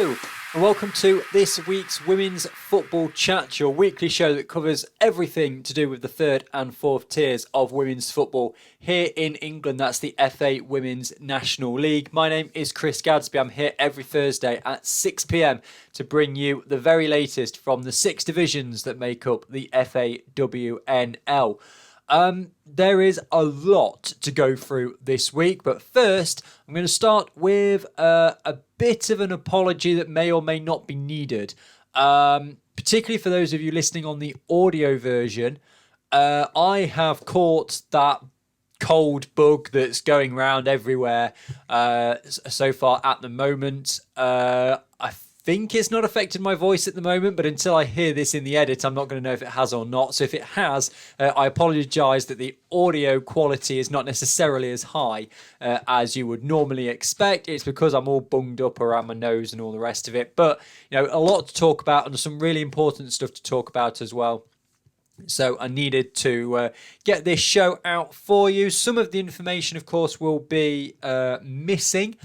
Hello, and welcome to this week's Women's Football Chat, your weekly show that covers everything to do with the third and fourth tiers of women's football here in England. That's the FA Women's National League. My name is Chris Gadsby. I'm here every Thursday at 6 p.m. to bring you the very latest from the 6 divisions that make up the FAWNL. There is a lot to go through this week, but first I'm going to start with a bit of an apology that may or may not be needed, particularly for those of you listening on the audio version. I have caught that cold bug that's going around everywhere so far at the moment. I think it's not affected my voice at the moment, but until I hear this in the edit, I'm not going to know if it has or not. So if it has, I apologise that the audio quality is not necessarily as high as you would normally expect. It's because I'm all bunged up around my nose and all the rest of it. But, you know, a lot to talk about and some really important stuff to talk about as well. So I needed to get this show out for you. Some of the information, of course, will be missing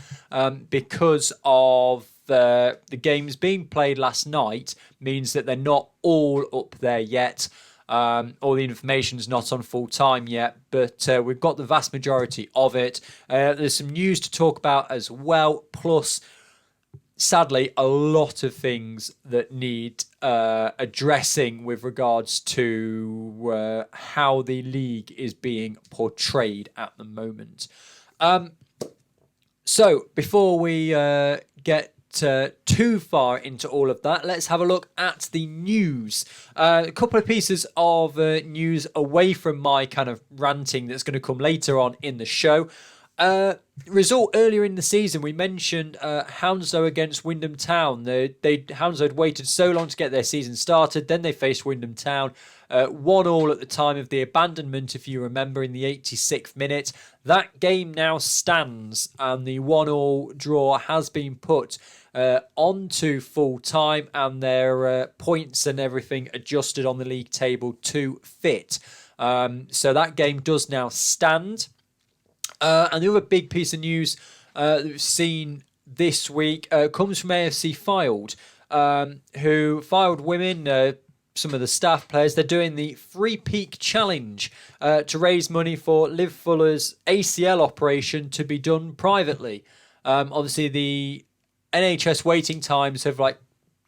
because of the games being played last night means that they're not all up there yet. All the information's not on full time yet, but we've got the vast majority of it. There's some news to talk about as well, plus sadly a lot of things that need addressing with regards to how the league is being portrayed at the moment. So before we get too far into all of that, let's have a look at the news. A couple of pieces of news away from my kind of ranting that's going to come later on in the show. Result earlier in the season, we mentioned Hounslow against Wyndham Town. Hounslow had waited so long to get their season started, then they faced Wyndham Town. 1-1 at the time of the abandonment, if you remember, in the 86th minute. That game now stands, and the 1-1 draw has been put onto full time, and their points and everything adjusted on the league table to fit. So that game does now stand. And the other big piece of news that we've seen this week comes from AFC Fylde, who Fylde women, some of the staff players, they're doing the Free Peak Challenge to raise money for Liv Fuller's ACL operation to be done privately. Obviously, the NHS waiting times have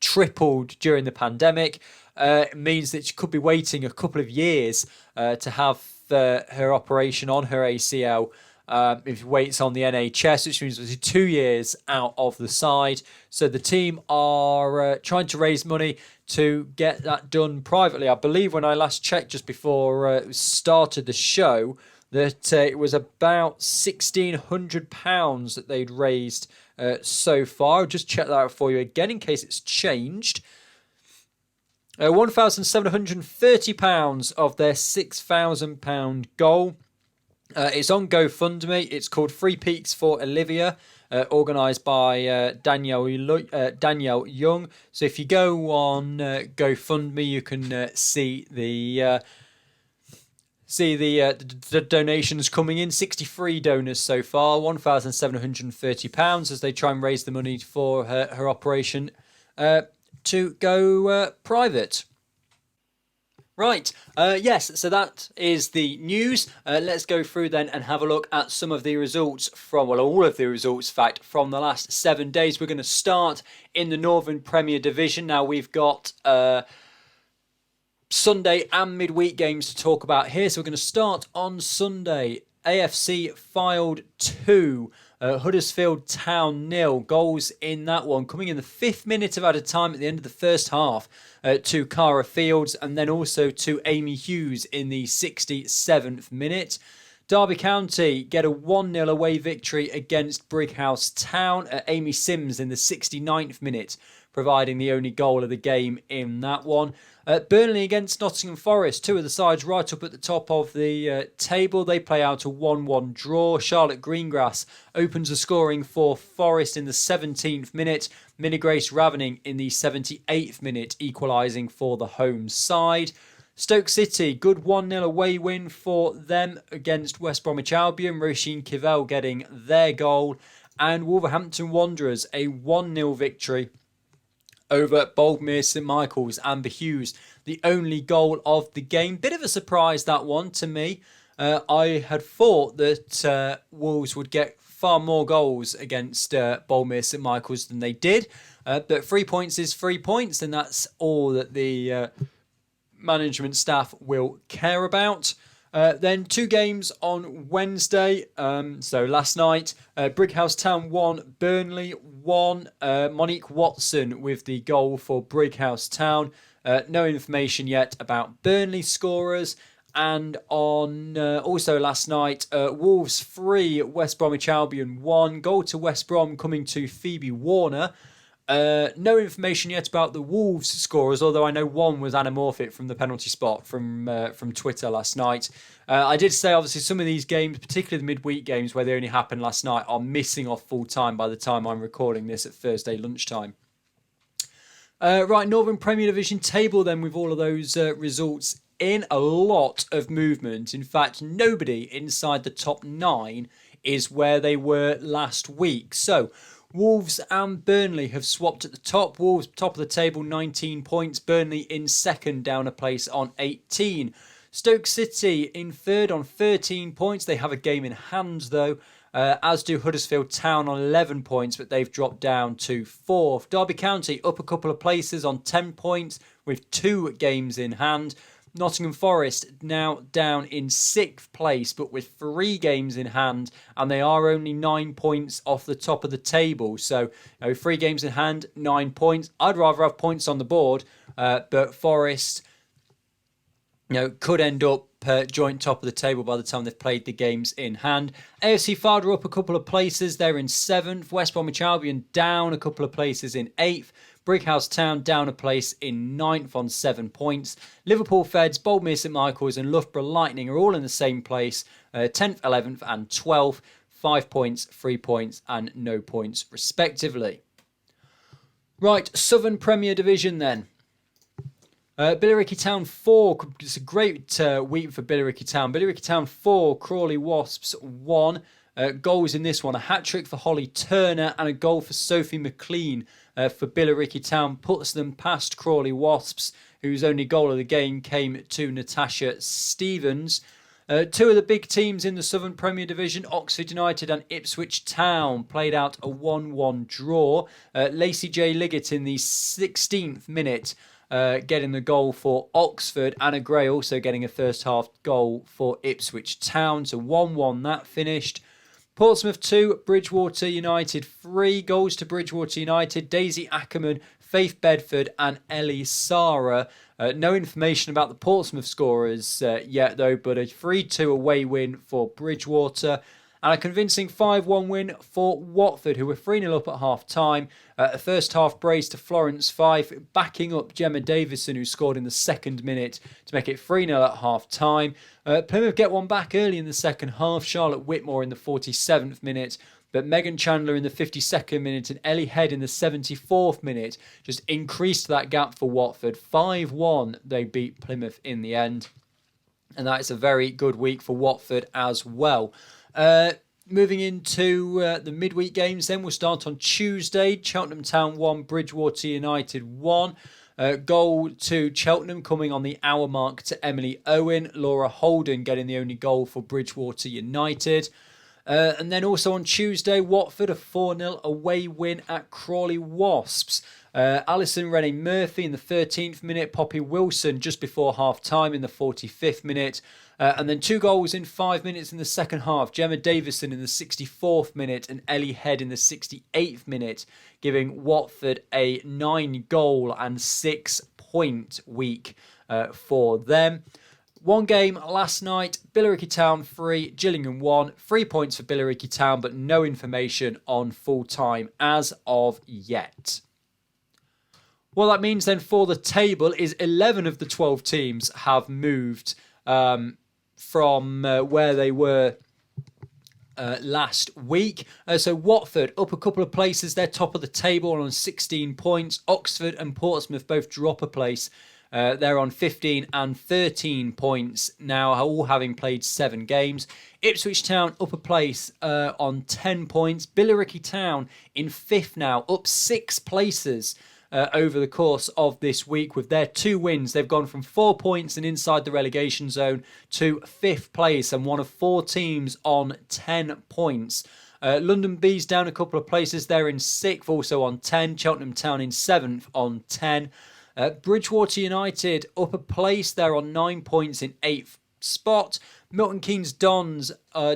tripled during the pandemic. It means that she could be waiting a couple of years to have her operation on her ACL. If it waits on the NHS, which means it's 2 years out of the side. So the team are trying to raise money to get that done privately. I believe when I last checked just before we started the show that it was about £1,600 that they'd raised so far. I'll just check that out for you again in case it's changed. £1,730 of their £6,000 goal. It's on GoFundMe. It's called Free Peaks for Olivia, organised by Danielle Young. So if you go on GoFundMe, you can see the donations coming in. 63 donors so far, £1,730 as they try and raise the money for her operation to go private. Right, yes, so that is the news. Let's go through then and have a look at some of the results all of the results, in fact, from the last 7 days. We're going to start in the Northern Premier Division. Now, we've got Sunday and midweek games to talk about here. So we're going to start on Sunday. AFC Fylde 2, Huddersfield Town 0. Goals in that one coming in the 5th minute of added time at the end of the first half to Cara Fields, and then also to Amy Hughes in the 67th minute. Derby County get a 1-0 away victory against Brighouse Town. Amy Sims in the 69th minute, providing the only goal of the game in that one. Burnley against Nottingham Forest, two of the sides right up at the top of the table. They play out a 1-1 draw. Charlotte Greengrass opens the scoring for Forest in the 17th minute. Millie Grace Ravening in the 78th minute, equalising for the home side. Stoke City, good 1-0 away win for them against West Bromwich Albion. Roisin Kivell getting their goal. and Wolverhampton Wanderers, a 1-0 victory over Boldmere St Michael's. Amber Hughes, the only goal of the game. Bit of a surprise, that one, to me. I had thought that Wolves would get far more goals against Boldmere St Michael's than they did. But 3 points is 3 points, and that's all that the management staff will care about. Then 2 games on Wednesday. So last night, Brighouse Town 1, Burnley 1. Monique Watson with the goal for Brighouse Town. No information yet about Burnley scorers. And on also last night, Wolves 3, West Bromwich Albion 1. Goal to West Brom coming to Phoebe Warner. No information yet about the Wolves scorers, although I know one was anamorphic from the penalty spot from Twitter last night. I did say, obviously, some of these games, particularly the midweek games where they only happened last night, are missing off full time by the time I'm recording this at Thursday lunchtime. Right, Northern Premier Division table then, with all of those results in. A lot of movement. In fact, nobody inside the top 9 is where they were last week. So, Wolves and Burnley have swapped at the top. Wolves top of the table, 19 points. Burnley in second, down a place on 18. Stoke City in third on 13 points. They have a game in hand though, as do Huddersfield Town on 11 points, but they've dropped down to 4th. Derby County up a couple of places on 10 points with 2 games in hand. Nottingham Forest now down in 6th place, but with 3 games in hand, and they are only 9 points off the top of the table. So, 3 games in hand, 9 points. I'd rather have points on the board, but Forest, could end up joint top of the table by the time they've played the games in hand. AFC Fylde up a couple of places. They're in 7th. West Bromwich Albion down a couple of places in 8th. Brighouse Town down a place in 9th on 7 points. Liverpool Feds, Boldmere St Michael's and Loughborough Lightning are all in the same place, 10th, 11th and 12th. 5 points, 3 points and no points respectively. Right, Southern Premier Division then. Billericay Town 4, it's a great week for Billericay Town. Billericay Town 4, Crawley Wasps 1. Goals in this one, a hat-trick for Holly Turner and a goal for Sophie McLean for Billericay Town puts them past Crawley Wasps, whose only goal of the game came to Natasha Stevens. 2 of the big teams in the Southern Premier Division, Oxford United and Ipswich Town, played out a 1-1 draw. Lacey J. Liggett in the 16th minute getting the goal for Oxford. Anna Gray also getting a first half goal for Ipswich Town. So 1-1 that finished. Portsmouth 2, Bridgewater United 3. Goals to Bridgewater United, Daisy Ackerman, Faith Bedford and Ellie Sara. No information about the Portsmouth scorers yet though, but a 3-2 away win for Bridgewater. And a convincing 5-1 win for Watford, who were 3-0 up at half-time. A first-half brace to Florence Fife, backing up Gemma Davison, who scored in the 2nd minute to make it 3-0 at half-time. Plymouth get one back early in the second half. Charlotte Whitmore in the 47th minute. But Megan Chandler in the 52nd minute and Ellie Head in the 74th minute just increased that gap for Watford. 5-1, they beat Plymouth in the end. And that is a very good week for Watford as well. Moving into the midweek games then, we'll start on Tuesday. Cheltenham Town 1, Bridgewater United 1. Goal to Cheltenham coming on the hour mark to Emily Owen. Laura Holden getting the only goal for Bridgewater United. And then also on Tuesday, Watford a 4-0 away win at Crawley Wasps. Alison Rennie Murphy in the 13th minute, Poppy Wilson just before half-time in the 45th minute. And then 2 goals in 5 minutes in the second half. Gemma Davison in the 64th minute and Ellie Head in the 68th minute, giving Watford a 9-goal and 6-point week for them. 1 game last night, Billericay Town 3, Gillingham 1. 3 points for Billericay Town, but no information on full-time as of yet. What that means then for the table is 11 of the 12 teams have moved from where they were last week. So Watford up a couple of places. They're top of the table on 16 points. Oxford and Portsmouth both drop a place They're on 15 and 13 points now, all having played 7 games. Ipswich Town up a place on 10 points. Billericay Town in 5th now, up 6 places over the course of this week. With their 2 wins, they've gone from 4 points and inside the relegation zone to 5th place and one of 4 teams on 10 points. London Bees down a couple of places. They're in 6th, also on 10. Cheltenham Town in 7th on 10. Bridgewater United up a place. They're on 9 points in 8th spot. Milton Keynes Dons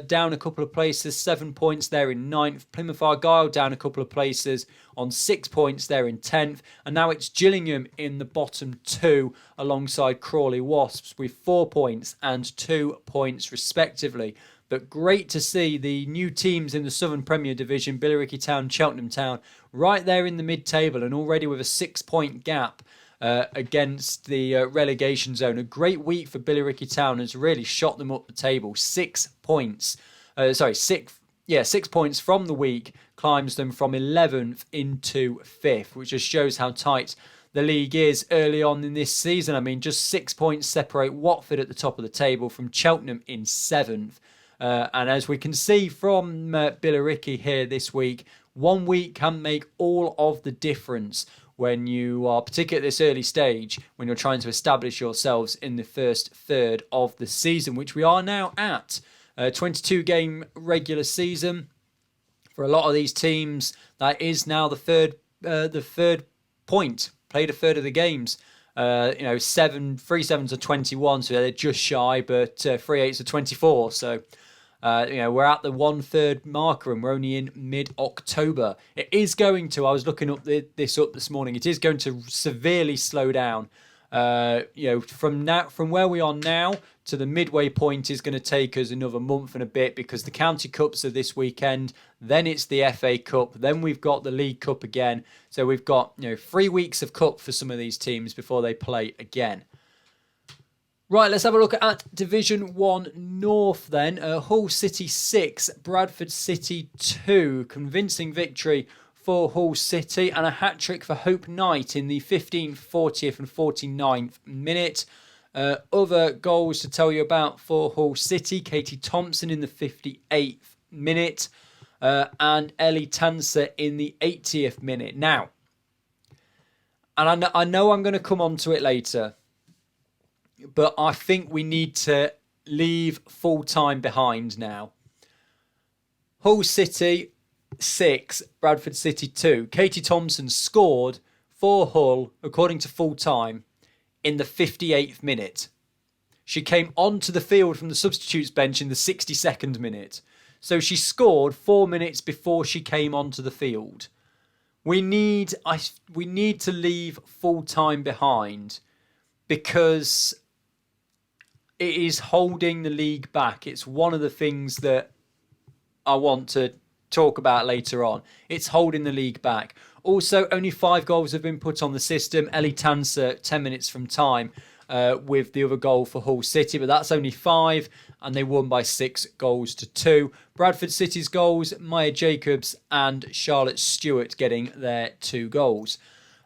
down a couple of places, 7 points. They're in 9th. Plymouth Argyle down a couple of places on 6 points. They're in 10th. And now it's Gillingham in the bottom 2 alongside Crawley Wasps with 4 points and 2 points respectively. But great to see the new teams in the Southern Premier Division, Billericay Town, Cheltenham Town, right there in the mid-table and already with a 6-point gap against the relegation zone. A great week for Billericay Town has really shot them up the table. 6 points. 6 points from the week climbs them from 11th into 5th, which just shows how tight the league is early on in this season. I mean, just 6 points separate Watford at the top of the table from Cheltenham in 7th. And as we can see from Billericay here this week, 1 week can make all of the difference when you are, particularly at this early stage, when you're trying to establish yourselves in the first third of the season, which we are now at. 22-game regular season. For a lot of these teams, that is now the third point. Played a third of the games. 3 sevens are 21, so they're just shy, but 3 eights are 24. So, we're at the 1/3 marker and we're only in mid-October. It is going to, I was looking up this morning, it is going to severely slow down. From where we are now to the midway point is going to take us another month and a bit because the county cups are this weekend, then it's the FA Cup, then we've got the League Cup again. So we've got 3 weeks of cup for some of these teams before they play again. Right, let's have a look at Division 1 North then. Hull City 6, Bradford City 2. Convincing victory for Hull City and a hat-trick for Hope Knight in the 15th, 40th and 49th minute. Other goals to tell you about for Hull City. Katie Thompson in the 58th minute and Ellie Tanser in the 80th minute. Now, and I know I'm going to come on to it later, but I think we need to leave full-time behind now. Hull City 6, Bradford City 2. Katie Thompson scored for Hull, according to full-time, in the 58th minute. She came onto the field from the substitutes bench in the 62nd minute. So she scored 4 minutes before she came onto the field. We need to leave full-time behind because it is holding the league back. It's one of the things that I want to talk about later on. It's holding the league back. Also, only 5 goals have been put on the system. Ellie Tanser, 10 minutes from time, with the other goal for Hull City, but that's only 5, and they won by 6 goals to 2. Bradford City's goals, Maya Jacobs and Charlotte Stewart getting their 2 goals.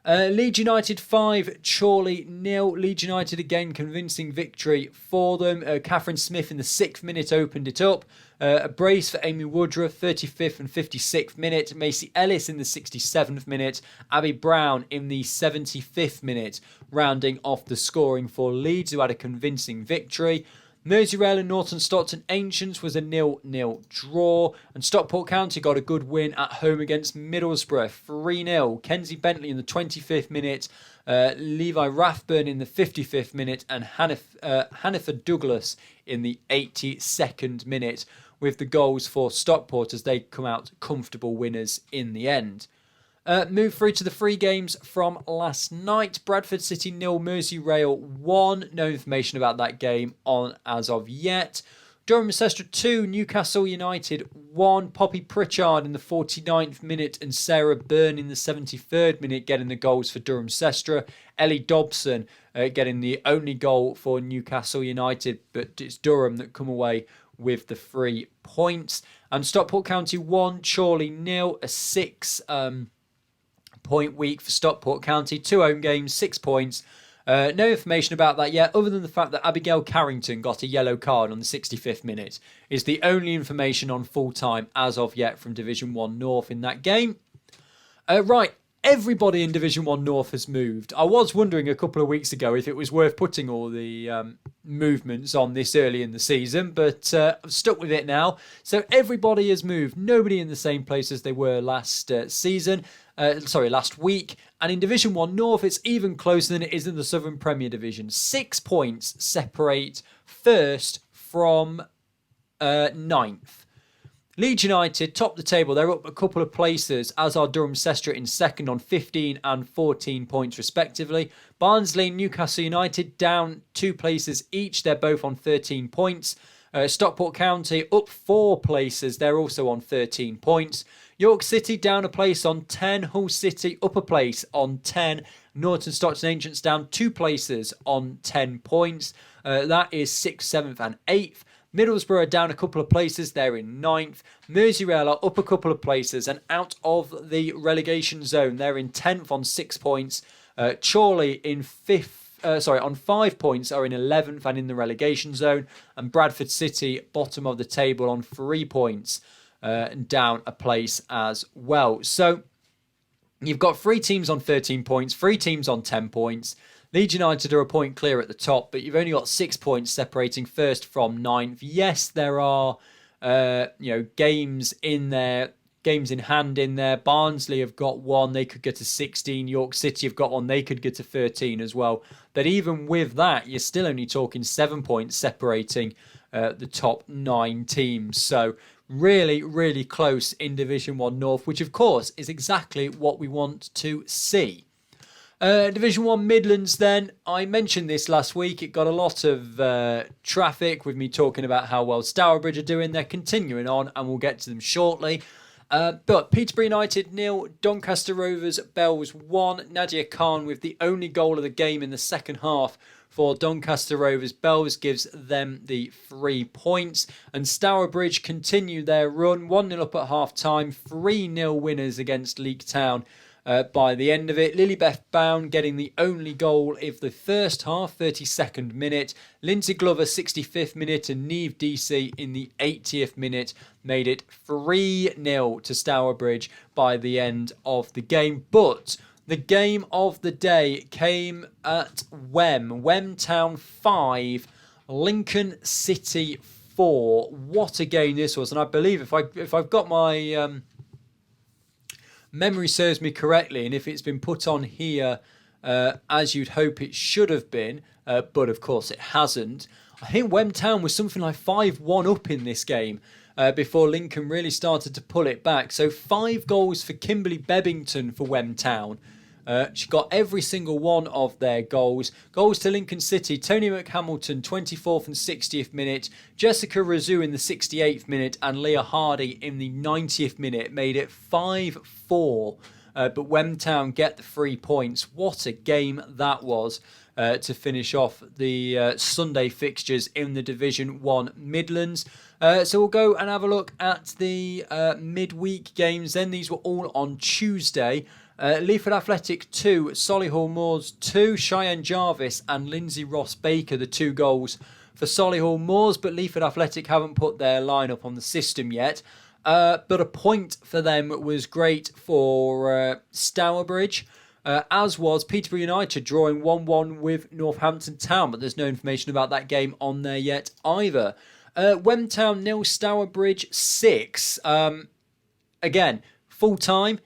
Leeds United 5, Chorley 0. Leeds United again convincing victory for them. Catherine Smith in the 6th minute opened it up. A brace for Amy Woodruff, 35th and 56th minute. Macy Ellis in the 67th minute. Abby Brown in the 75th minute, rounding off the scoring for Leeds, who had a convincing victory. Merseyrail and Norton Stockton Ancients was a 0-0 draw, and Stockport County got a good win at home against Middlesbrough, 3-0. Kenzie Bentley in the 25th minute, Levi Rathburn in the 55th minute, and Hanniford Douglas in the 82nd minute, with the goals for Stockport as they come out comfortable winners in the end. Move through to the 3 games from last night. Bradford City 0, Merseyrail 1. No information about that game on as of yet. Durham Ancestra 2, Newcastle United 1. Poppy Pritchard in the 49th minute and Sarah Byrne in the 73rd minute getting the goals for Durham Ancestra. Ellie Dobson getting the only goal for Newcastle United, but it's Durham that come away with the 3 points. And Stockport County 1, Chorley 0, a 6 point week for Stockport County. 2 home games, 6 points. No information about that yet, other than the fact that Abigail Carrington got a yellow card on the 65th minute. Is the only information on full time as of yet from Division 1 North in that game. Right, everybody in Division 1 North has moved. I was wondering a couple of weeks ago if it was worth putting all the movements on this early in the season, but I've stuck with it now. So everybody has moved. Nobody in the same place as they were last last week. And in Division 1 North, it's even closer than it is in the Southern Premier Division. 6 points separate first from ninth. Leeds United top the table. They're up a couple of places, as are Durham Sestra in second on 15 and 14 points respectively. Barnsley and Newcastle United down 2 places each. They're both on 13 points. Stockport County up 4 places. They're also on 13 points. York City down a place on 10. Hull City up a place on 10. Norton Stockton Ancients down 2 places on 10 points. That is 6th, 7th and 8th. Middlesbrough down a couple of places, they're in 9th. Merseyrail are up a couple of places and out of the relegation zone. They're in 10th on 6 points. Chorley in 5th, on 5 points are in 11th and in the relegation zone. And Bradford City, bottom of the table on 3 points and down a place as well. So you've got 3 teams on 13 points, 3 teams on 10 points. Leeds United are a point clear at the top, but you've only got 6 points separating first from 9th. Yes, there are games in there, games in hand in there. Barnsley have got 1, they could get to 16. York City have got 1, they could get to 13 as well. But even with that, you're still only talking 7 points separating the top 9 teams. So really, really close in Division 1 North, which of course is exactly what we want to see. Division 1 Midlands then, I mentioned this last week. It got a lot of traffic with me talking about how well Stourbridge are doing. They're continuing on and we'll get to them shortly. But Peterborough United 0, Doncaster Rovers Bells 1. Nadia Khan with the only goal of the game in the second half for Doncaster Rovers. Bells gives them the 3 points. And Stourbridge continue their run. 1-0 up at half time. 3-0 winners against Leek Town. By the end of it, Lilybeth Bound getting the only goal of the first half, 32nd minute. Lindsay Glover, 65th minute, and Neve DC in the 80th minute made it 3-0 to Stourbridge by the end of the game. But the game of the day came at Wem Town 5, Lincoln City 4. What a game this was! And I believe if I've got my memory serves me correctly, and if it's been put on here as you'd hope it should have been, but of course it hasn't. I think Wem Town was something like 5-1 up in this game before Lincoln really started to pull it back. So 5 goals for Kimberly Bebbington for Wem Town. She got every single one of their goals. Goals to Lincoln City, Tony McHamilton, 24th and 60th minute. Jessica Razoo in the 68th minute and Leah Hardy in the 90th minute made it 5-4. But Wem Town get the 3 points. What a game that was to finish off the Sunday fixtures in the Division 1 Midlands. So we'll go and have a look at the midweek games then. These were all on Tuesday. Leaford Athletic 2, Solihull Moors 2, Cheyenne Jarvis and Lindsay Ross Baker, the 2 goals for Solihull Moors, but Leaford Athletic haven't put their lineup on the system yet. But a point for them was great for Stourbridge, as was Peterborough United drawing 1-1 with Northampton Town, but there's no information about that game on there yet either. Wem Town 0, Stourbridge 6. Again, full time.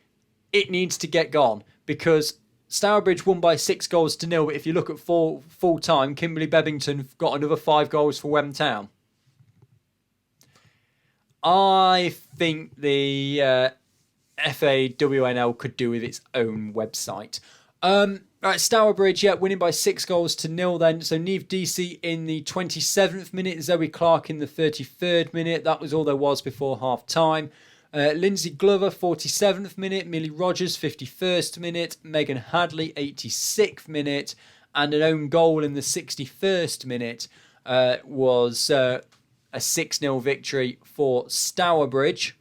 It needs to get gone because Stourbridge won by 6-0. But if you look at full time, Kimberly Bebbington got another 5 goals for Wem Town. I think the FAWNL could do with its own website. Right, Stourbridge, winning by 6-0 then. So Neve DC in the 27th minute, Zoe Clark in the 33rd minute. That was all there was before half time. Lindsay Glover, 47th minute. Millie Rogers, 51st minute. Megan Hadley, 86th minute. And an own goal in the 61st minute was a 6-0 victory for Stourbridge.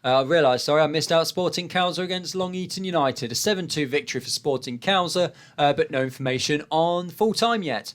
I realised, I missed out Sporting Cowser against Long Eaton United. A 7-2 victory for Sporting Cowser, but no information on full time yet.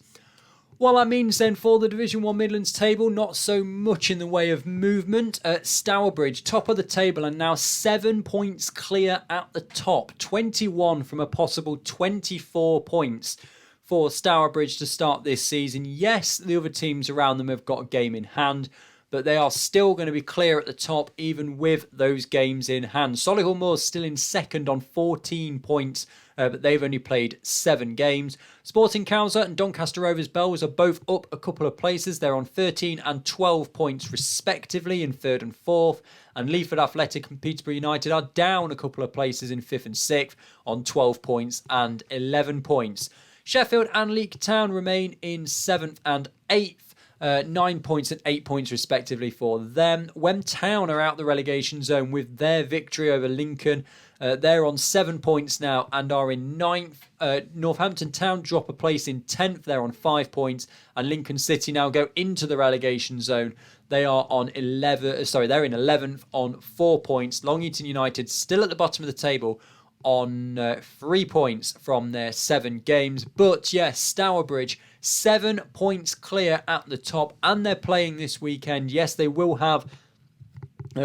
Well, that means then for the Division 1 Midlands table, not so much in the way of movement. Stourbridge, top of the table, and now 7 points clear at the top. 21 from a possible 24 points for Stourbridge to start this season. Yes, the other teams around them have got a game in hand, but they are still going to be clear at the top, even with those games in hand. Solihull Moors still in second on 14 points, but they've only played 7 games. Sporting Cowser and Doncaster Rovers Bells are both up a couple of places. They're on 13 and 12 points respectively in 3rd and 4th. And Leaford Athletic and Peterborough United are down a couple of places in 5th and 6th on 12 points and 11 points. Sheffield and Leek Town remain in 7th and 8th. 9 points and 8 points respectively for them. Wem Town are out the relegation zone with their victory over Lincoln. They're on 7 points now and are in 9th. Northampton Town drop a place in 10th. They're on 5 points. And Lincoln City now go into the relegation zone. They are on 11. They're in 11th on 4 points. Long Eaton United still at the bottom of the table on 3 points from their 7 games. But yes, Stourbridge 7 points clear at the top, and they're playing this weekend. Yes, they will have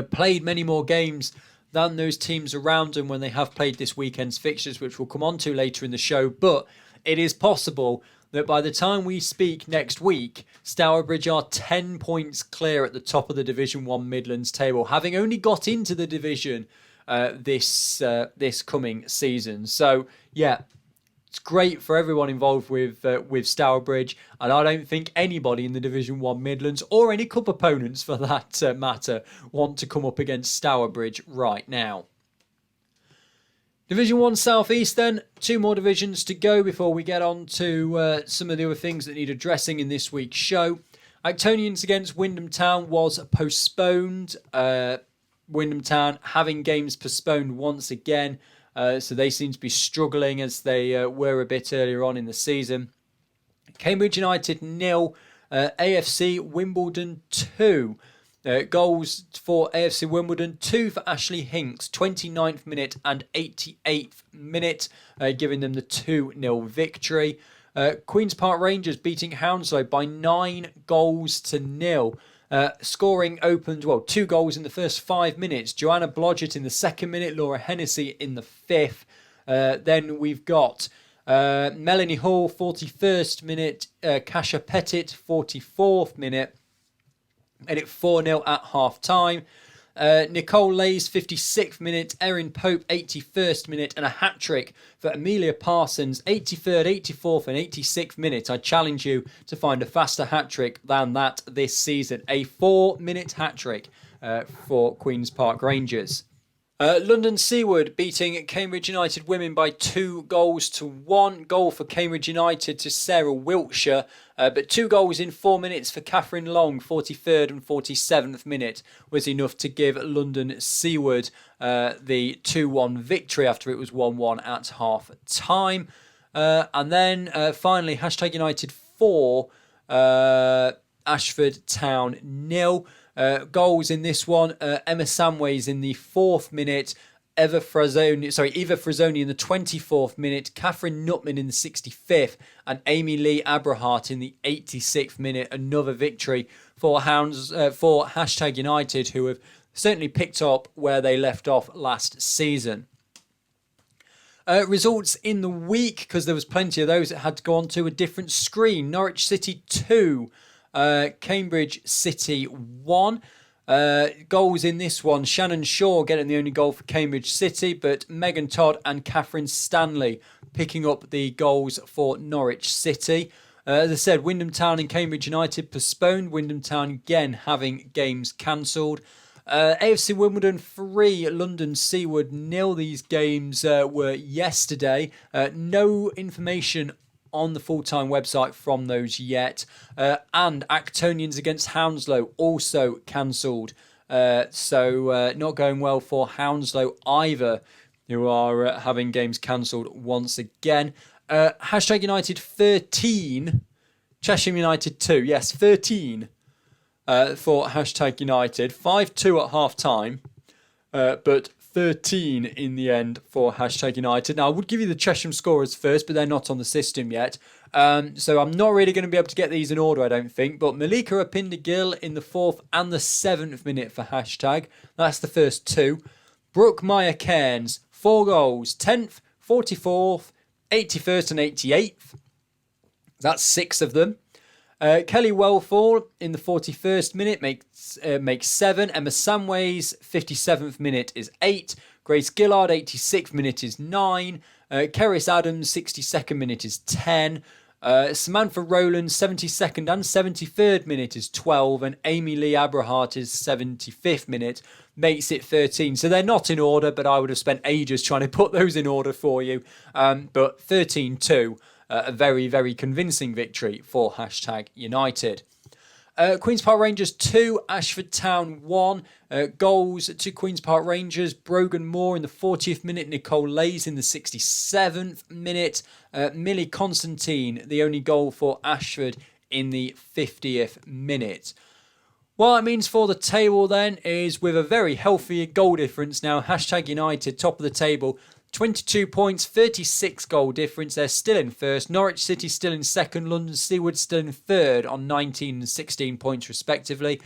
played many more games than those teams around them when they have played this weekend's fixtures, which we'll come on to later in the show. But it is possible that by the time we speak next week, Stourbridge are 10 points clear at the top of the Division 1 Midlands table, having only got into the division this coming season. So yeah, it's great for everyone involved with Stourbridge, and I don't think anybody in the Division 1 Midlands or any cup opponents for that matter want to come up against Stourbridge right now. Division 1 South East then, 2 more divisions to go before we get on to some of the other things that need addressing in this week's show. Actonians against Wyndham Town was postponed. Wyndham Town having games postponed once again. So they seem to be struggling as they were a bit earlier on in the season. Cambridge United 0, AFC Wimbledon 2. Goals for AFC Wimbledon, 2 for Ashley Hinks, 29th minute and 88th minute, giving them the 2-0 victory. Queen's Park Rangers beating Hounslow by 9 goals to 0. Scoring opened, 2 goals in the first 5 minutes. Joanna Blodgett in the 2nd minute, Laura Hennessy in the 5th. Then we've got Melanie Hall, 41st minute. Kasha Pettit, 44th minute. Made it 4-0 at half time. Nicole Lays, 56th minute. Erin Pope, 81st minute. And a hat-trick for Amelia Parsons, 83rd, 84th and 86th minute. I challenge you to find a faster hat-trick than that this season. A 4-minute hat-trick for Queen's Park Rangers. London Seaward beating Cambridge United women by 2 goals to 1. Goal for Cambridge United to Sarah Wiltshire, but 2 goals in 4 minutes for Catherine Long, 43rd and 47th minute, was enough to give London Seaward the 2-1 victory after it was 1-1 at half time. And then finally, United 4, Ashford Town 0. Goals in this one, Emma Samways in the 4th minute, Eva Frazzoni in the 24th minute, Catherine Nutman in the 65th, and Amy Lee Abrahart in the 86th minute. Another victory for United, who have certainly picked up where they left off last season. Results in the week, because there was plenty of those that had to go on to a different screen. Norwich City 2. Cambridge City 1. Goals in this one, Shannon Shaw getting the only goal for Cambridge City, but Megan Todd and Catherine Stanley picking up the goals for Norwich City. As I said, Wyndham Town and Cambridge United postponed. Wyndham Town again having games cancelled. AFC Wimbledon 3, London Seaward 0. These games were yesterday. No information on the full-time website from those yet. And Actonians against Hounslow also cancelled. So not going well for Hounslow either, who are having games cancelled once again. United 13, Chesham United 2. Yes, 13 for United. 5-2 at half-time. but 13 in the end for Hashtag United. Now, I would give you the Chesham scorers first, but they're not on the system yet. So I'm not really going to be able to get these in order, I don't think. But Malika Rapinda-Gill in the 4th and the 7th minute for Hashtag. That's the first two. Brooke Meyer-Cairns, 4 goals, 10th, 44th, 81st and 88th. That's 6 of them. Kelly Wellfall in the 41st minute makes 7. Emma Samways, 57th minute is 8. Grace Gillard, 86th minute is 9. Keris Adams, 62nd minute is 10. Samantha Rowland, 72nd and 73rd minute is 12. And Amy Lee Abrahart's 75th minute makes it 13. So they're not in order, but I would have spent ages trying to put those in order for you. But 13-2. A very, very convincing victory for Hashtag United. Queen's Park Rangers 2, Ashford Town 1. Goals to Queen's Park Rangers. Brogan Moore in the 40th minute. Nicole Lays in the 67th minute. Millie Constantine, the only goal for Ashford in the 50th minute. What it means for the table then is with a very healthy goal difference now. Hashtag United, top of the table. 22 points, 36 goal difference. They're still in first. Norwich City still in second. London Seaward still in third on 19 and 16 points respectively.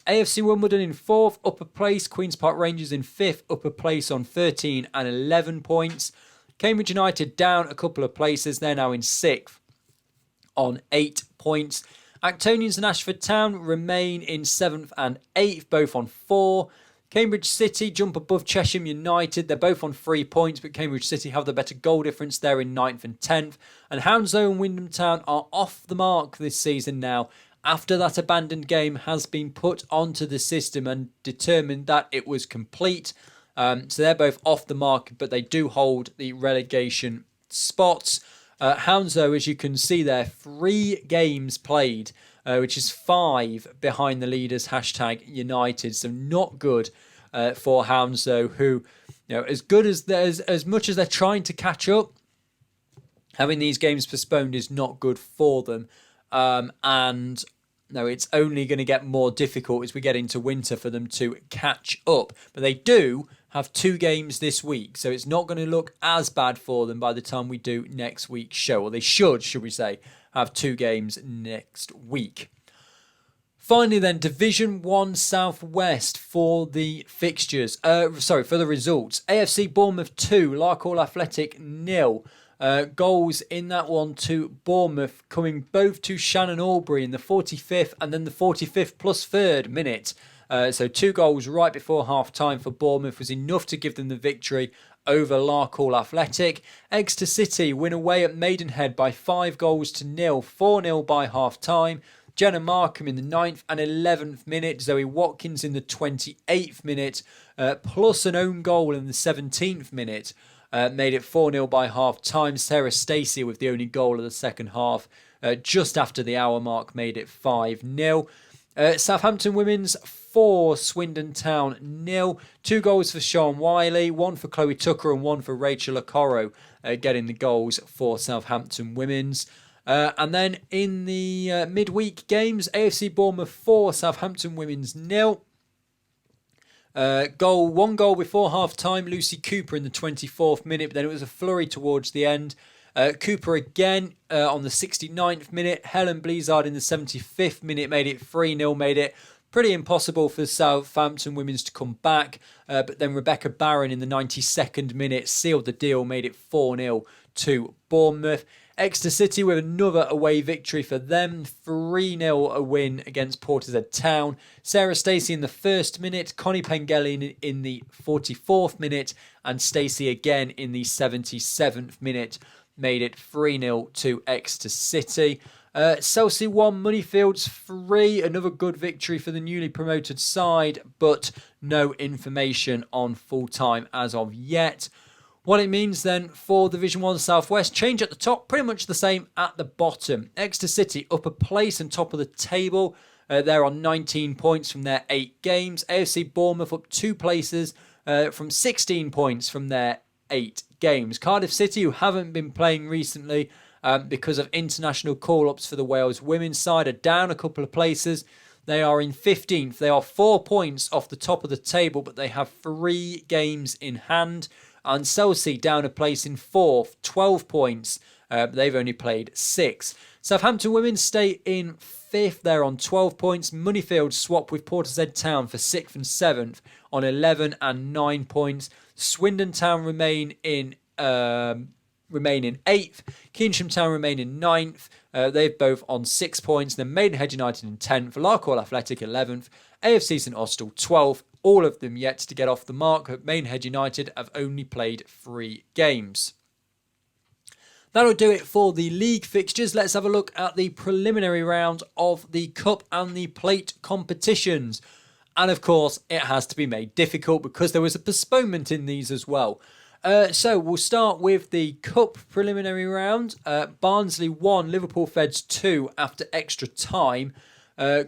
AFC Wimbledon in fourth, upper place. Queen's Park Rangers in fifth, upper place on 13 and 11 points. Cambridge United down a couple of places. They're now in sixth on 8 points. Actonians and Ashford Town remain in 7th and 8th, both on 4. Cambridge City jump above Chesham United. They're both on 3 points, but Cambridge City have the better goal difference. They're in 9th and 10th. And Hounslow and Wyndham Town are off the mark this season now, after that abandoned game has been put onto the system and determined that it was complete. So they're both off the mark, but they do hold the relegation spots. Hounslow, as you can see there, 3 games played, which is 5 behind the leaders, Hashtag United. So not good for Hounslow, who, as good as much as they're trying to catch up, having these games postponed is not good for them. And no, it's only going to get more difficult as we get into winter for them to catch up. But they do have 2 games this week, so it's not going to look as bad for them by the time we do next week's show. Or they should we say, have 2 games next week. Finally then, Division 1 South West for the fixtures. For the results. AFC Bournemouth 2, Larkhall Athletic 0. Goals in that one to Bournemouth coming both to Shannon Albury in the 45th and then the 45th plus 3rd minute. So 2 goals right before half-time for Bournemouth was enough to give them the victory over Larkhall Athletic. Exeter City win away at Maidenhead by 5 goals to 0, 4-0 by half-time. Jenna Markham in the 9th and 11th minute. Zoe Watkins in the 28th minute, plus an own goal in the 17th minute. Made it 4-0 by half-time. Sarah Stacey with the only goal of the second half. Just after the hour mark, made it 5-0. Southampton Women's 4, Swindon Town 0. 2 goals for Sean Wiley, 1 for Chloe Tucker and 1 for Rachel Okoro, getting the goals for Southampton Women's. And then in the midweek games, AFC Bournemouth 4, Southampton Women's 0. 1 goal before half-time, Lucy Cooper in the 24th minute, but then it was a flurry towards the end. Cooper again on the 69th minute. Helen Blizzard in the 75th minute made it 3-0, made it pretty impossible for Southampton Women's to come back. But then Rebecca Barron in the 92nd minute sealed the deal, made it 4-0 to Bournemouth. Exeter City with another away victory for them, 3-0 a win against Portishead Town. Sarah Stacey in the 1st minute, Connie Pengelly in the 44th minute, and Stacey again in the 77th minute made it 3-0 to Exeter City. Chelsea 1, Moneyfields 3, another good victory for the newly promoted side, but no information on full-time as of yet. What it means then for Division 1 South West, change at the top, pretty much the same at the bottom. Exeter City upper place and top of the table. They're on 19 points from their 8 games. AFC Bournemouth up 2 places from 16 points from their 8 games. Cardiff City, who haven't been playing recently because of international call-ups for the Wales women's side, are down a couple of places. They are in 15th. They are 4 points off the top of the table, but they have 3 games in hand. And Chelsea down a place in 4th, 12 points. They've only played 6. Southampton women stay in 5th. They're on 12 points. Moneyfield swap with Portishead Town for 6th and 7th on 11 and 9 points. Swindon Town remain in 8th. Keynsham Town remain in 9th. They're both on 6 points. Then Maidenhead United in 10th. Larkhall Athletic 11th. AFC St Austell 12th. All of them yet to get off the mark. Maidenhead United have only played 3 games. That'll do it for the league fixtures. Let's have a look at the preliminary round of the Cup and the Plate competitions. And of course, it has to be made difficult because there was a postponement in these as well. So we'll start with the Cup preliminary round. Barnsley 1, Liverpool Feds 2 after extra time.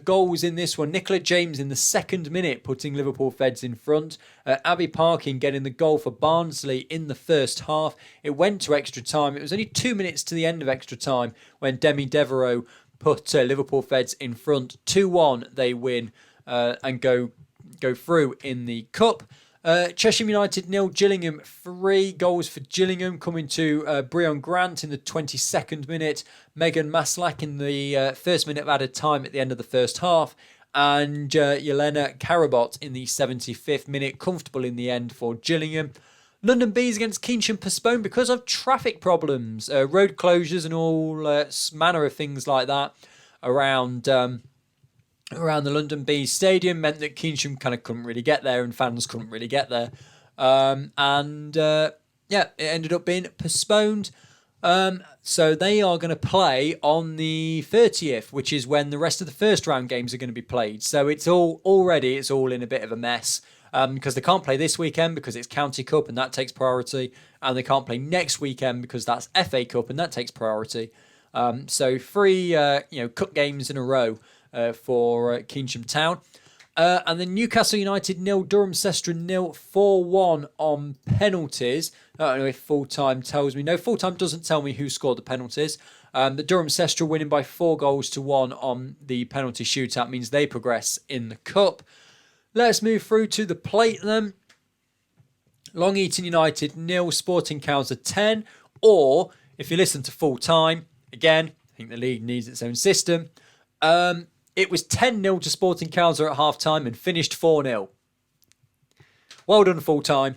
Goals in this one. Nicola James in the 2nd minute putting Liverpool Feds in front. Abby Parkin getting the goal for Barnsley in the first half. It went to extra time. It was only 2 minutes to the end of extra time when Demi Devereaux put Liverpool Feds in front. 2-1 they win and go through in the Cup. Cheshire United 0, Gillingham 3. Goals for Gillingham coming to Breon Grant in the 22nd minute, Megan Maslach in the 1st minute of added time at the end of the first half, and Yelena Karabot in the 75th minute. Comfortable in the end for Gillingham. London Bees against Keynsham postponed because of traffic problems, road closures and all manner of things like that around the London Bees Stadium meant that Keynsham kind of couldn't really get there and fans couldn't really get there. It ended up being postponed. So they are going to play on the 30th, which is when the rest of the first round games are going to be played. So it's all in a bit of a mess because they can't play this weekend because it's County Cup and that takes priority. And they can't play next weekend because that's FA Cup and that takes priority. So 3 cup games in a row for Keynsham Town. And then Newcastle United 0, Durham Sestra 0, 4-1 on penalties. I don't know if full-time tells me. No, full-time doesn't tell me who scored the penalties. The Durham Sestra winning by 4-1 on the penalty shootout means they progress in the Cup. Let's move through to the Plate then. Long Eaton United 0, Sporting Cowser 10. Or, if you listen to full-time, again, I think the league needs its own system. It was 10-0 to Sporting Cowser at half-time and finished 4-0. Well done, full-time.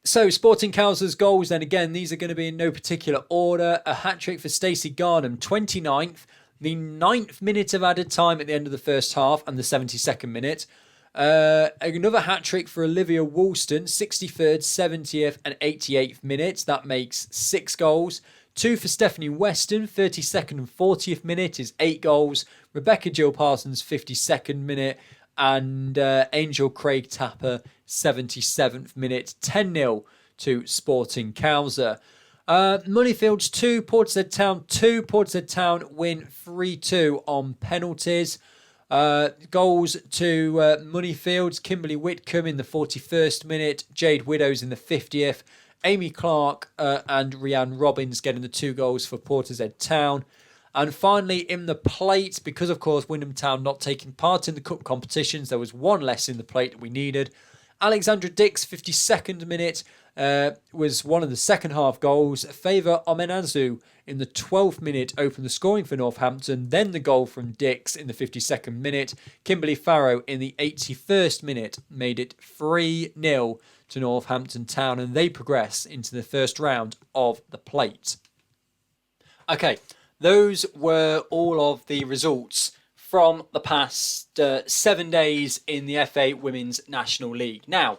So, Sporting Cowser's goals, then again, these are going to be in no particular order. A hat-trick for Stacey Garnham, 29th. The 9th minute of added time at the end of the first half and the 72nd minute. Another hat-trick for Olivia Woolston, 63rd, 70th and 88th minutes. That makes 6 goals. 2 for Stephanie Weston, 32nd and 40th minute is 8 goals. Rebecca Jill Parsons, 52nd minute. And Angel Craig Tapper, 77th minute. 10-0 to Sporting Cowser. Moneyfields 2, Portishead Town 2. Portishead Town win 3-2 on penalties. Goals to Moneyfields. Kimberly Whitcomb in the 41st minute. Jade Widows in the 50th. Amy Clark and Rhiann Robbins getting the 2 goals for Portishead Town. And finally, in the Plate, because of course Wyndham Town not taking part in the Cup competitions, there was 1 less in the Plate that we needed. Alexandra Dix, 52nd minute, was one of the second half goals. Favour Omenazu in the 12th minute opened the scoring for Northampton. Then the goal from Dix in the 52nd minute. Kimberly Farrow in the 81st minute made it 3-0 to Northampton Town, and they progress into the first round of the Plate. Okay, those were all of the results from the past 7 days in the FA Women's National League. Now,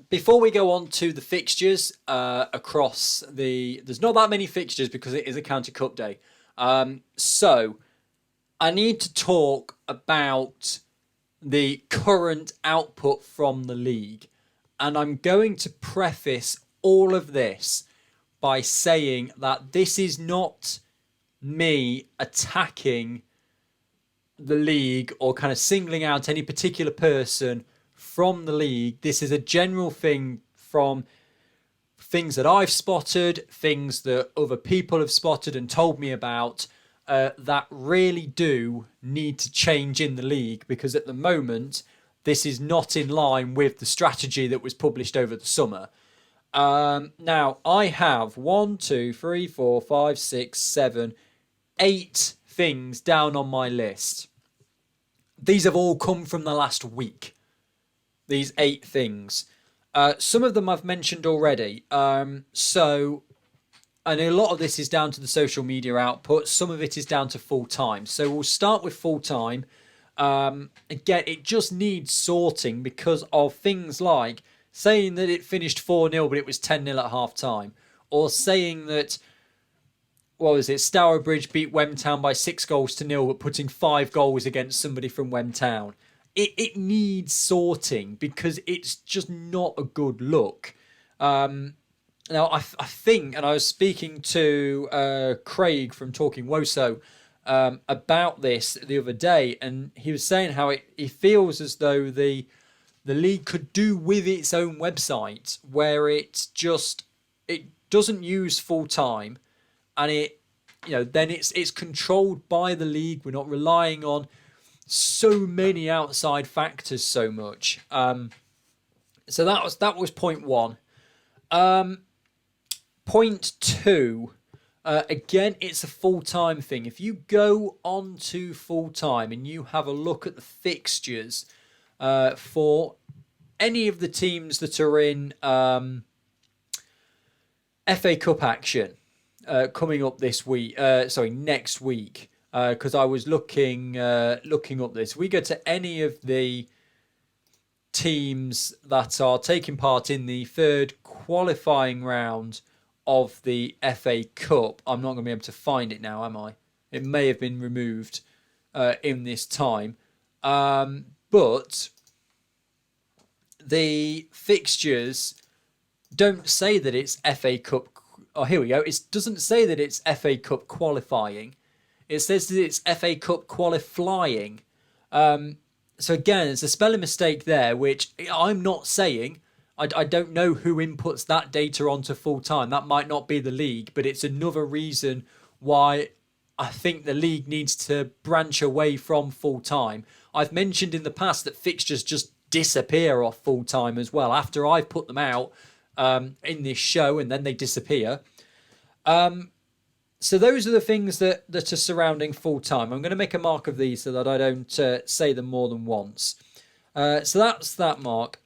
before we go on to the fixtures across there's not that many fixtures because it is a County Cup day. So I need to talk about the current output from the league. And I'm going to preface all of this by saying that this is not me attacking the league or kind of singling out any particular person from the league. This is a general thing from things that I've spotted, things that other people have spotted and told me about. that really do need to change in the league, because at the moment this is not in line with the strategy that was published over the summer. Now, I have 1, 2, 3, 4, 5, 6, 7, 8 things down on my list. These have all come from the last week. These 8 things. Some of them I've mentioned already. And a lot of this is down to the social media output. Some of it is down to full time. So we'll start with full time. Again, it just needs sorting because of things like saying that it finished 4-0, but it was 10-0 at half time. Or saying that, what was it, Stourbridge beat Wemtown by 6-0, but putting 5 goals against somebody from Wemtown. It needs sorting because it's just not a good look. Now, I think, and I was speaking to Craig from Talking Woso about this the other day, and he was saying how he feels as though the league could do with its own website, where it doesn't use full time, and then it's controlled by the league. We're not relying on so many outside factors so much. So that was point 1. Point 2, again, it's a full-time thing. If you go on to full-time and you have a look at the fixtures for any of the teams that are in FA Cup action coming up this week, next week, because I was looking up this. We go to any of the teams that are taking part in the third qualifying round of the FA Cup. I'm not going to be able to find it now, am I? It may have been removed in this time. But the fixtures don't say that it's FA Cup. Oh, here we go. It doesn't say that it's FA Cup qualifying. It says that it's FA Cup qualifying. So again, it's a spelling mistake there, which I'm not saying. I don't know who inputs that data onto full time. That might not be the league, but it's another reason why I think the league needs to branch away from full time. I've mentioned in the past that fixtures just disappear off full time as well after I've put them out in this show, and then they disappear. So those are the things that are surrounding full time. I'm going to make a mark of these so that I don't say them more than once. So that's that mark.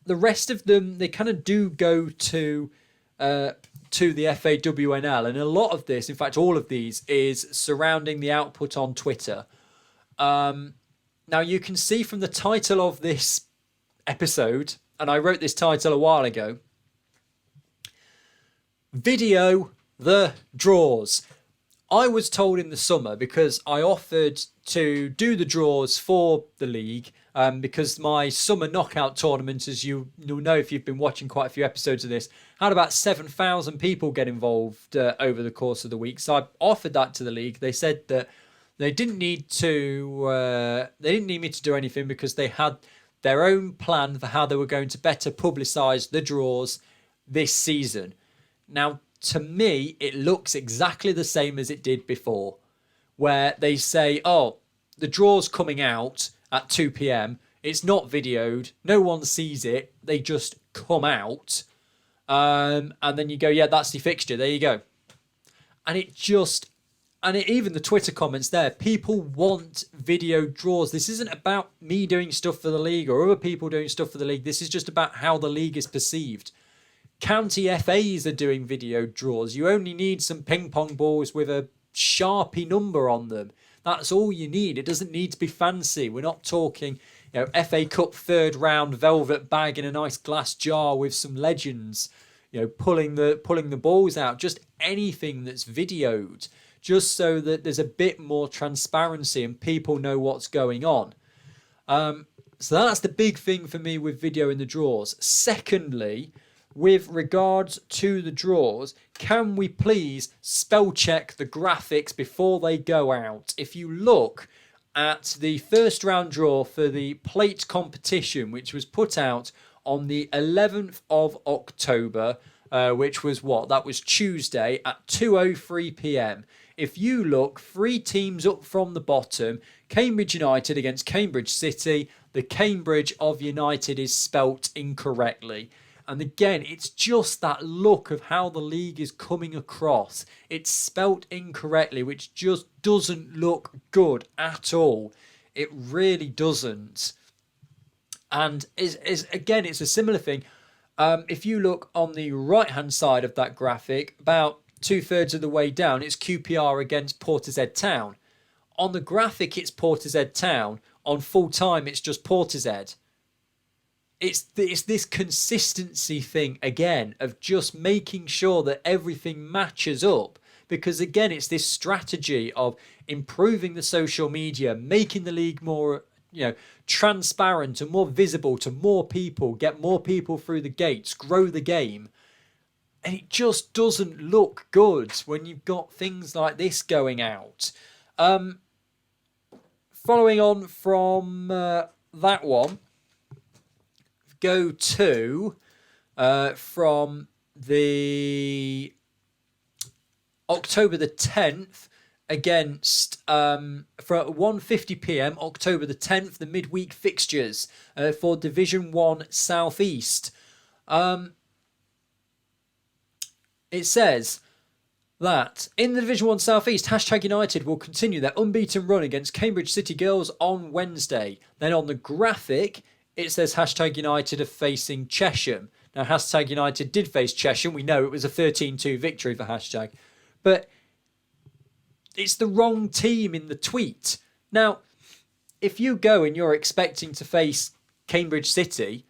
The rest of them, they kind of do go to the FAWNL, and a lot of this, in fact all of these, is surrounding the output on Twitter. Now you can see from the title of this episode, and I wrote this title a while ago, Video the Draws. I was told in the summer, because I offered to do the draws for the league, because my summer knockout tournament, as you'll know if you've been watching quite a few episodes of this, had about 7,000 people get involved over the course of the week. So I offered that to the league. They said that they didn't need me to do anything because they had their own plan for how they were going to better publicise the draws this season. Now, to me, it looks exactly the same as it did before, where they say, oh, the draw's coming out at 2 p.m. It's not videoed. No one sees it. They just come out. And then you go, yeah, that's the fixture. There you go. And even the Twitter comments there, people want video draws. This isn't about me doing stuff for the league or other people doing stuff for the league. This is just about how the league is perceived. County FAs are doing video draws. You only need some ping pong balls with a Sharpie number on them. That's all you need. It doesn't need to be fancy. We're not talking, FA Cup third round velvet bag in a nice glass jar with some legends, pulling the balls out. Just anything that's videoed, just so that there's a bit more transparency and people know what's going on. So that's the big thing for me with video in the draws. Secondly, with regards to the draws, can we please spell check the graphics before they go out? If you look at the first round draw for the plate competition, which was put out on the 11th of October, which was what? That was Tuesday at 2:03 p.m. If you look, 3 teams up from the bottom, Cambridge United against Cambridge City. The Cambridge of United is spelt incorrectly. And again, it's just that look of how the league is coming across. It's spelt incorrectly, which just doesn't look good at all. It really doesn't. And again, it's a similar thing. If you look on the right-hand side of that graphic, about 2/3 of the way down, it's QPR against Portishead Town. On the graphic, it's Portishead Town. On full time, it's just Portishead. It's this consistency thing, again, of just making sure that everything matches up. Because, again, it's this strategy of improving the social media, making the league more transparent and more visible to more people, get more people through the gates, grow the game. And it just doesn't look good when you've got things like this going out. Following on from that one, go to from the October the 10th against for 1:50 p.m. October the 10th, the midweek fixtures for Division 1 South East. It says that in the Division 1 South East, #United will continue their unbeaten run against Cambridge City Girls on Wednesday. Then on the graphic, it says #United are facing Chesham. Now, #United did face Chesham. We know it was a 13-2 victory for #. But it's the wrong team in the tweet. Now, if you go and you're expecting to face Cambridge City,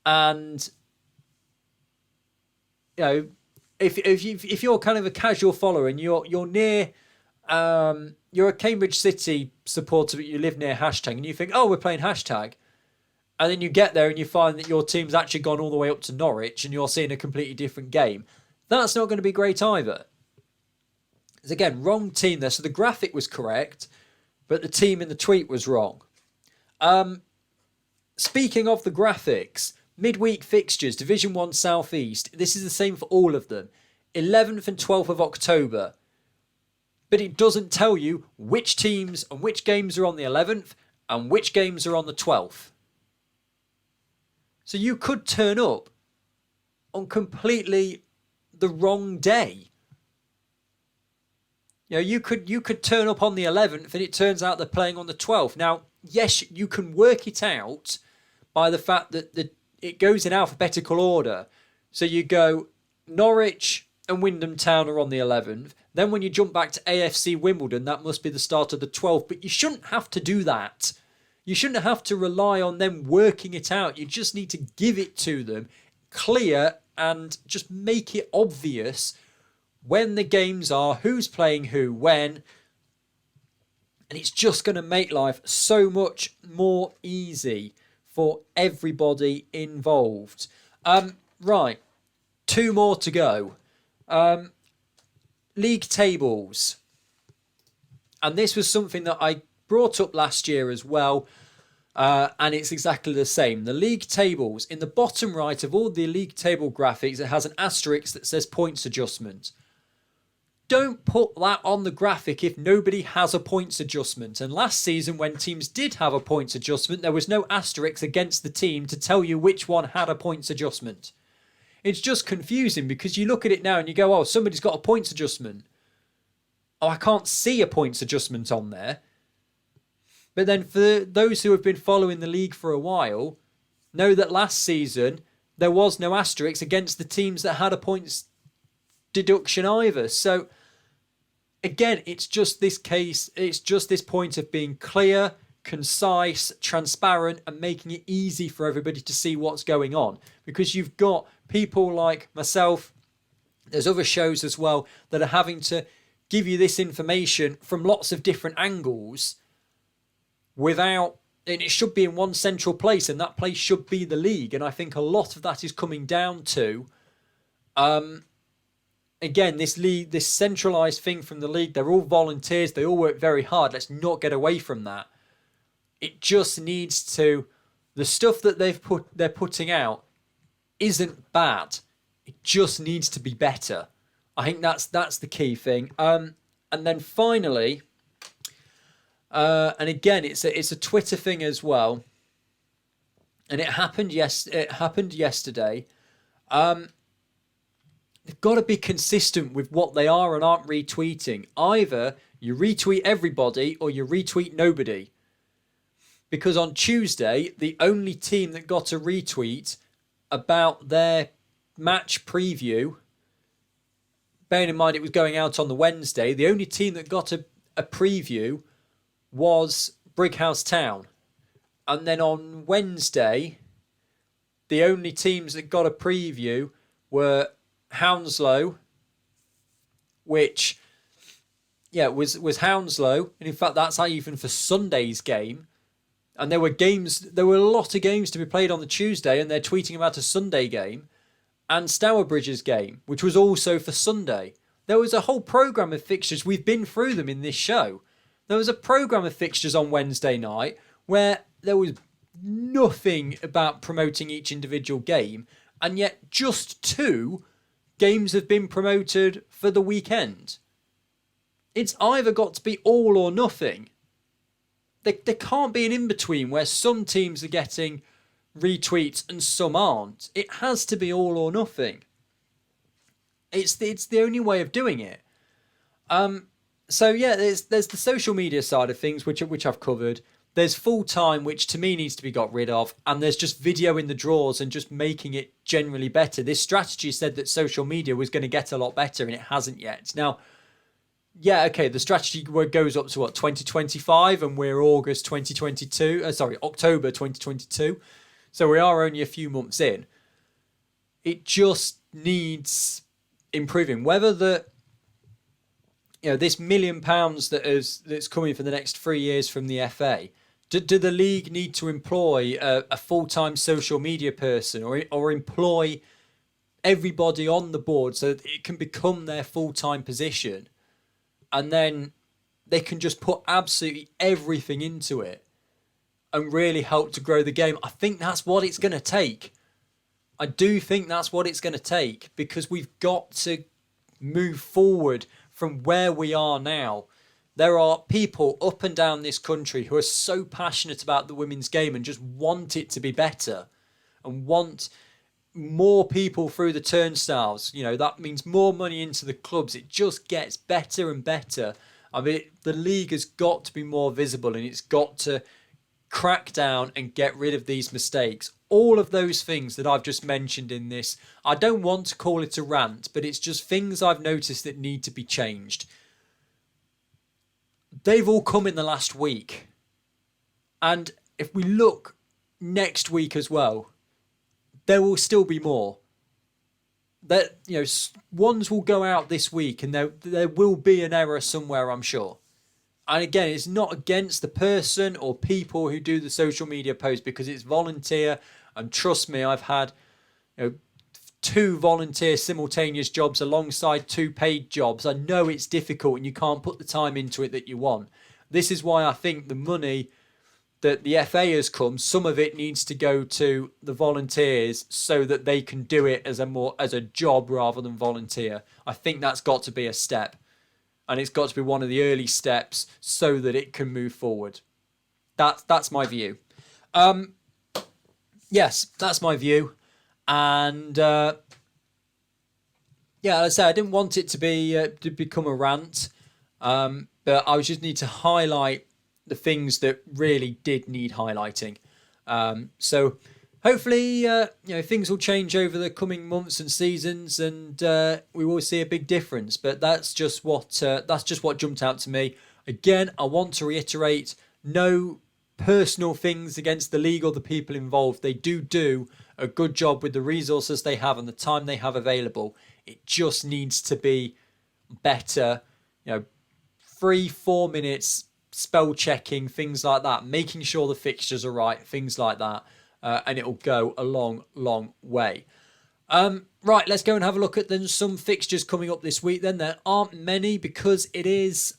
and if you're kind of a casual follower and you're near, you're a Cambridge City supporter but you live near #, and you think, oh, we're playing #, and then you get there and you find that your team's actually gone all the way up to Norwich and you're seeing a completely different game, that's not going to be great either. It's, again, wrong team there. So the graphic was correct, but the team in the tweet was wrong. Speaking of the graphics, midweek fixtures, Division 1 South East. This is the same for all of them. 11th and 12th of October. But it doesn't tell you which teams and which games are on the 11th and which games are on the 12th. So you could turn up on completely the wrong day. You could turn up on the 11th and it turns out they're playing on the 12th. Now, yes, you can work it out by the fact that it goes in alphabetical order. So you go Norwich and Wyndham Town are on the 11th. Then when you jump back to AFC Wimbledon, that must be the start of the 12th. But you shouldn't have to do that. You shouldn't have to rely on them working it out. You just need to give it to them clear and just make it obvious when the games are, who's playing who, when. And it's just going to make life so much more easy for everybody involved. Right, 2 more to go. League tables. And this was something that I brought up last year as well. And it's exactly the same. The league tables, in the bottom right of all the league table graphics, it has an asterisk that says points adjustment. Don't put that on the graphic if nobody has a points adjustment. And last season, when teams did have a points adjustment, there was no asterisk against the team to tell you which one had a points adjustment. It's just confusing because you look at it now and you go, oh, somebody's got a points adjustment. Oh, I can't see a points adjustment on there. But then for those who have been following the league for a while, know that last season there was no asterisk against the teams that had a points deduction either. So again, it's just this case, it's just this point of being clear, concise, transparent, and making it easy for everybody to see what's going on. Because you've got people like myself, there's other shows as well, that are having to give you this information from lots of different angles without, and it should be in one central place, and that place should be the league. And I think a lot of that is coming down to again, this centralised thing from the league. They're all volunteers. They all work very hard. Let's not get away from that. It just needs to, the stuff that they're putting out isn't bad. It just needs to be better. I think that's the key thing. And then finally, and again, it's a Twitter thing as well, and it happened yesterday. They've got to be consistent with what they are and aren't retweeting. Either you retweet everybody or you retweet nobody. Because on Tuesday, the only team that got a retweet about their match preview, bearing in mind it was going out on the Wednesday, the only team that got a preview was Brighouse Town. And then on Wednesday, the only teams that got a preview were Hounslow, which, was Hounslow. And in fact, that's even for Sunday's game. And there were a lot of games to be played on the Tuesday, and they're tweeting about a Sunday game. And Stourbridge's game, which was also for Sunday. There was a whole programme of fixtures. We've been through them in this show. There was a programme of fixtures on Wednesday night where there was nothing about promoting each individual game, and yet just 2 games have been promoted for the weekend. It's either got to be all or nothing. There can't be an in-between where some teams are getting retweets and some aren't. It has to be all or nothing. It's the only way of doing it. So yeah, there's the social media side of things, which I've covered. There's full time, which to me needs to be got rid of, and there's just video in the drawers and just making it generally better. This strategy said that social media was going to get a lot better, and it hasn't yet. Now, yeah, okay, the strategy goes up to 2025, and we're October 2022. So we are only a few months in. It just needs improving. Whether this £1 million that's coming for the next 3 years from the FA, do the league need to employ a full-time social media person or employ everybody on the board so that it can become their full-time position, and then they can just put absolutely everything into it and really help to grow the game? I think that's what it's going to take. I do think that's what it's going to take, because we've got to move forward from where we are now. There are people up and down this country who are so passionate about the women's game and just want it to be better and want more people through the turnstiles. That means more money into the clubs. It just gets better and better. I mean, the league has got to be more visible, and it's got to crack down and get rid of these mistakes. All of those things that I've just mentioned in this, I don't want to call it a rant, but it's just things I've noticed that need to be changed. They've all come in the last week. And if we look next week as well, there will still be more. Ones will go out this week, and there will be an error somewhere, I'm sure. And again, it's not against the person or people who do the social media posts, because it's volunteer. And trust me, I've had 2 volunteer simultaneous jobs alongside 2 paid jobs. I know it's difficult and you can't put the time into it that you want. This is why I think the money that the FA has come, some of it needs to go to the volunteers so that they can do it as a job rather than volunteer. I think that's got to be a step. And it's got to be one of the early steps so that it can move forward. That's my view. Yes, that's my view. And as I say, I didn't want it to become a rant, but I just need to highlight the things that really did need highlighting. So hopefully, things will change over the coming months and seasons, and we will see a big difference. But that's just what jumped out to me. Again, I want to reiterate: no personal things against the league or the people involved. They do a good job with the resources they have and the time they have available. It just needs to be better. 3-4 minutes spell checking, things like that, making sure the fixtures are right, things like that. And it'll go a long, long way. Right, let's go and have a look at some fixtures coming up this week then. There aren't many because it is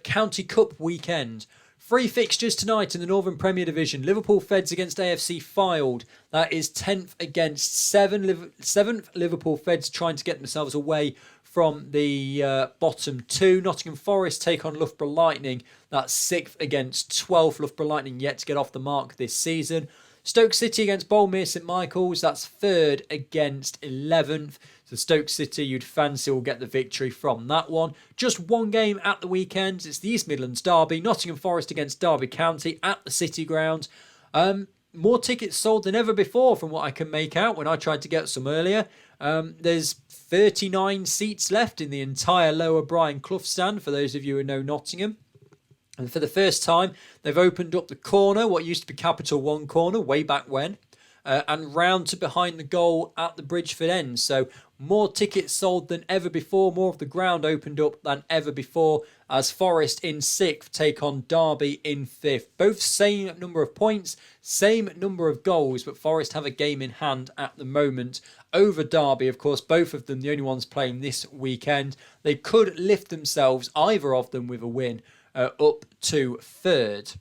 County Cup weekend 3 fixtures tonight in the Northern Premier Division. Liverpool Feds against AFC Fylde. That is 10th against 7th. Liverpool Feds trying to get themselves away from the bottom 2. Nottingham Forest take on Loughborough Lightning. That's 6th against 12th. Loughborough Lightning yet to get off the mark this season. Stoke City against Boldmere St Michael's. That's 3rd against 11th. So Stoke City, you'd fancy, will get the victory from that one. Just one game at the weekend. It's the East Midlands Derby. Nottingham Forest against Derby County at the City Ground. More tickets sold than ever before from what I can make out when I tried to get some earlier. There's 39 seats left in the entire Lower Brian Clough stand for those of you who know Nottingham. And for the first time, they've opened up the corner, what used to be Capital One corner way back when, and round to behind the goal at the Bridgeford end. So more tickets sold than ever before, more of the ground opened up than ever before as Forest in 6th take on Derby in 5th. Both same number of points, same number of goals, but Forest have a game in hand at the moment over Derby. Of course, both of them the only ones playing this weekend. They could lift themselves, either of them, with a win up to 3rd.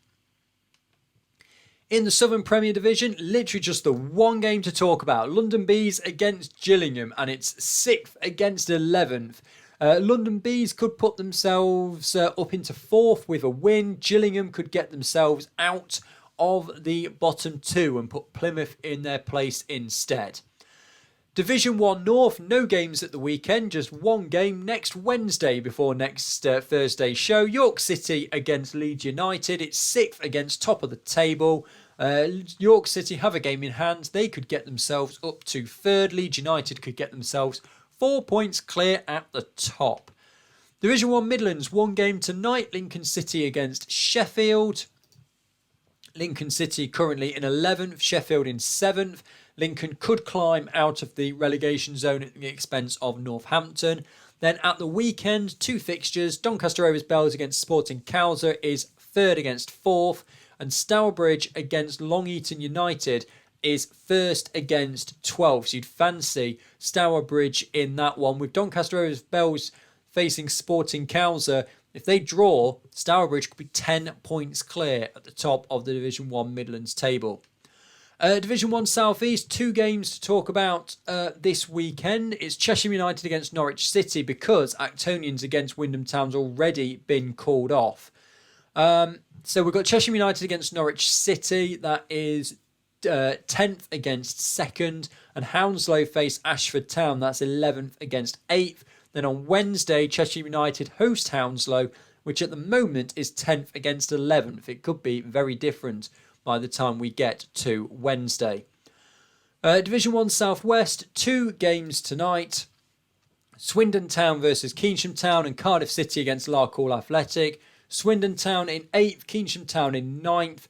In the Southern Premier Division, literally just the one game to talk about. London Bees against Gillingham, and it's 6th against 11th. London Bees could put themselves up into 4th with a win. Gillingham could get themselves out of the bottom 2 and put Plymouth in their place instead. Division 1 North, no games at the weekend, just one game next Wednesday before next Thursday's show. York City against Leeds United. It's 6th against top of the table. York City have a game in hand. They could get themselves up to 3rd. Leeds United could get themselves 4 points clear at the top. Division 1 Midlands, one game tonight. Lincoln City against Sheffield. Lincoln City currently in 11th, Sheffield in 7th. Lincoln could climb out of the relegation zone at the expense of Northampton. Then at the weekend, 2 fixtures. Doncaster Rovers Bells against Sporting Cowser is 3rd against 4th. And Stourbridge against Long Eaton United is 1st against 12th. So you'd fancy Stourbridge in that one. With Doncaster Rovers Bells facing Sporting Cowser, if they draw, Stourbridge could be 10 points clear at the top of the Division 1 Midlands table. Division 1 South East, 2 games to talk about this weekend. It's Cheshire United against Norwich City because Actonians against Wyndham Town's already been called off. So we've got Cheshire United against Norwich City. That is 10th against 2nd. And Hounslow face Ashford Town. That's 11th against 8th. Then on Wednesday, Cheshire United host Hounslow, which at the moment is 10th against 11th. It could be very different by the time we get to Wednesday. Division 1 South West, 2 games tonight. Swindon Town versus Keynsham Town and Cardiff City against Larkhall Athletic. Swindon Town in 8th, Keynsham Town in 9th.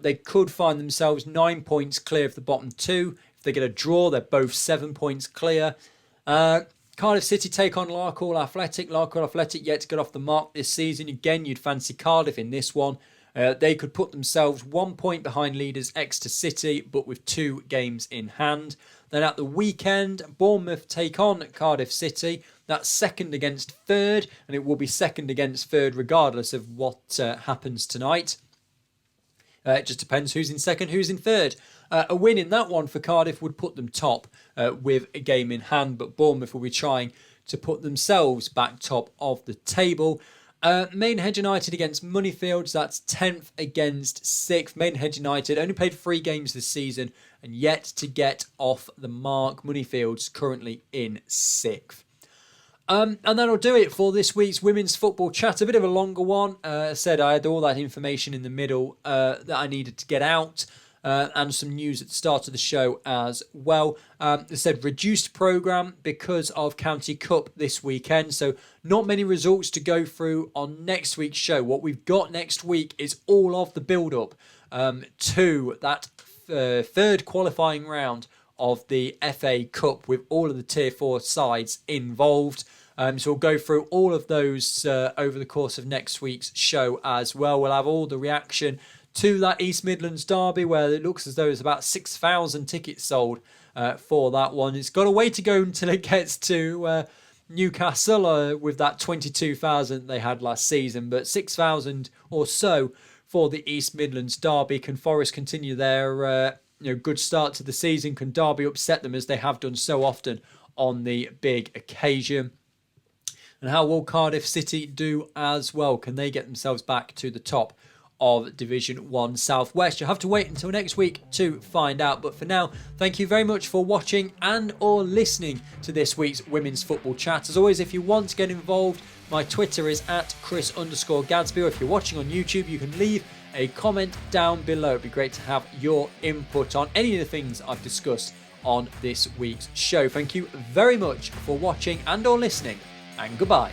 They could find themselves 9 points clear of the bottom 2. If they get a draw, they're both 7 points clear. Cardiff City take on Larkhall Athletic. Larkhall Athletic yet to get off the mark this season. Again, you'd fancy Cardiff in this one. They could put themselves 1 point behind leaders Exeter City, but with 2 games in hand. Then at the weekend, Bournemouth take on Cardiff City. That's 2nd against 3rd, and it will be 2nd against 3rd regardless of what happens tonight. It just depends who's in 2nd, who's in 3rd. A win in that one for Cardiff would put them top with a game in hand, but Bournemouth will be trying to put themselves back top of the table. Maidenhead United against Moneyfields, that's 10th against 6th. Maidenhead United only played 3 games this season and yet to get off the mark. Moneyfields currently in 6th. And that'll do it for this week's Women's Football Chat. A bit of a longer one. I said I had all that information in the middle that I needed to get out. And some news at the start of the show as well. I said reduced programme because of County Cup this weekend. So not many results to go through on next week's show. What we've got next week is all of the build-up to that third qualifying round of the FA Cup with all of the Tier 4 sides involved. So we'll go through all of those over the course of next week's show as well. We'll have all the reaction to that East Midlands derby where it looks as though there's about 6,000 tickets sold for that one. It's got a way to go until it gets to Newcastle with that 22,000 they had last season, but 6,000 or so for the East Midlands derby. Can Forest continue their good start to the season? Can Derby upset them as they have done so often on the big occasion? And how will Cardiff City do as well? Can they get themselves back to the top of Division 1 Southwest? You'll have to wait until next week to find out. But for now, thank you very much for watching and or listening to this week's Women's Football Chat. As always, if you want to get involved, my Twitter is at Chris_Gadsby. Or if you're watching on YouTube, you can leave a comment down below. It'd be great to have your input on any of the things I've discussed on this week's show. Thank you very much for watching and or listening, and goodbye.